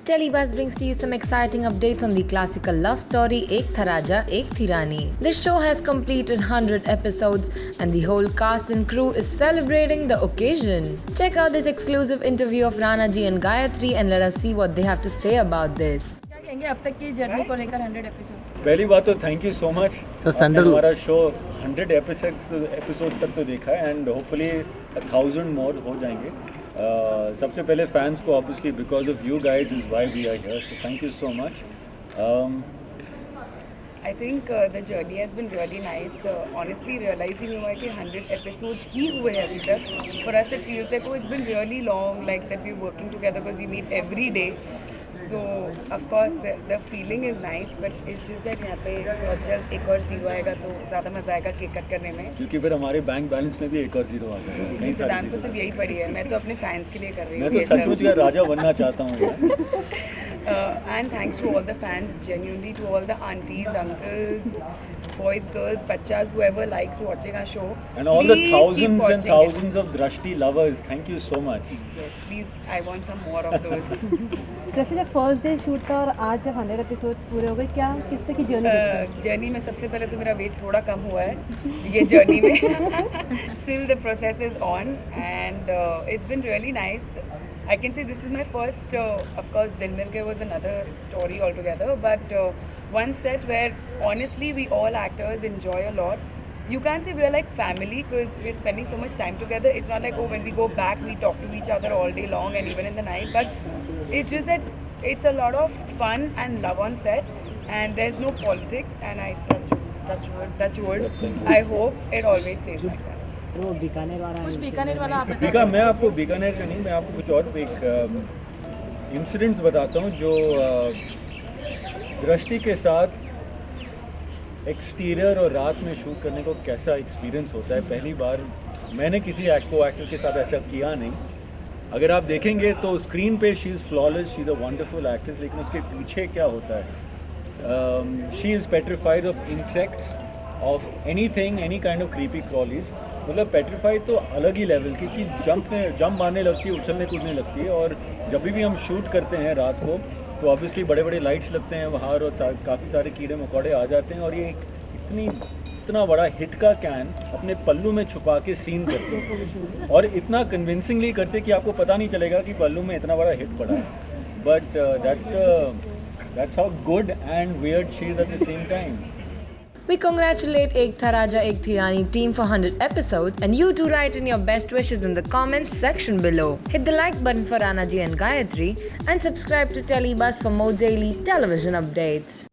Telebuzz brings to you some exciting updates on the classical love story Ek Tha Raja, Ek Thi Rani. This show has completed 100 episodes and the whole cast and crew is celebrating the occasion. Check out this exclusive interview of Rana ji and Gayatri and let us see what they have to say about this. क्या कहेंगे अब तक की journey को लेकर 100 episode? पहली बात तो thank you so much sir sandal हमारा शो 100 एपिसोड्स तक तो देखा है एंड होपफुली 1000 मोर हो जाएंगे. सबसे पहले फैंस को obviously because of you guys is why we are here, so thank you so much. I think the journey has been really nice. Honestly, realizing हुआ है कि 100 episodes ही हुए हैं अभी तक. For us it feels like it's been really long, like that we're working together because we meet every day. So of course the feeling is nice, but it's just that यहाँ पे जब एक और zero आएगा तो ज़्यादा मज़ा आएगा केक कट करने में. क्योंकि फिर हमारे बैंक बैलेंस में भी एक और जीरो आ जाएगा. नहीं इंस्टाग्राम तो सिर्फ यही पड़ी है. मैं तो अपने फैंस के लिए कर रही मैं हूँ तो सचमुच का राजा बनना चाहता हूँ. And thanks to all the fans, genuinely to all the aunties, uncles, boys, girls, bachas, whoever likes watching our show. And all the please thousands keep and watching thousands of Drashti lovers, thank you so much. it. Yes, please, I want some more of those. दृष्टि जब first day shoot था और आज जब 100 episodes पूरे हो गए, क्या किस तरह की जर्नी? जर्नी में सबसे पहले तो मेरा वेट थोड़ा कम हुआ है ये जर्नी में. Still the process is on and it's been really nice. I can say this is my first, of course Dil Mil Ke was another story altogether, but one set where honestly we all actors enjoy a lot. You can't say we're like family because we're spending so much time together. It's not like, oh, when we go back we talk to each other all day long and even in the night, but it's just that it's a lot of fun and love on set and there's no politics, and I touch wood. I hope it always stays like that. वो बीकानेर वाला कुछ बीकानेर वाला आप मैं आपको बीकानेर का नहीं, मैं आपको कुछ और एक इंसिडेंट्स बताता हूँ जो दृष्टि के साथ एक्सटीरियर और रात में शूट करने को कैसा एक्सपीरियंस होता है. पहली बार मैंने किसी एक्टर के साथ ऐसा किया नहीं. अगर आप देखेंगे तो स्क्रीन पे she is flawless, she is a wonderful actress, लेकिन उसके पीछे क्या होता है. She is petrified of insects, of anything, any kind of creepy crawlies. मतलब पेट्रीफाइड तो अलग ही लेवल की जंप मारने लगती है, उछलने कूदने लगती है. और जब भी हम शूट करते हैं रात को तो ऑब्वियसली बड़े बड़े लाइट्स लगते हैं बाहर और काफ़ी सारे कीड़े मकोड़े आ जाते हैं. और ये इतना बड़ा हिट का कैन अपने पल्लू में छुपा के सीन करते हैं और इतना कन्विंसिंगली करते कि आपको पता नहीं चलेगा कि पल्लू में इतना बड़ा हिट पड़ा है. But that's how good and weird she is at the same time. We congratulate Ek Tha Raja, Ek Thi Rani team for 100 episodes and you too write in your best wishes in the comments section below. Hit the like button for Rana ji and Gayatri and subscribe to Telebuzz for more daily television updates.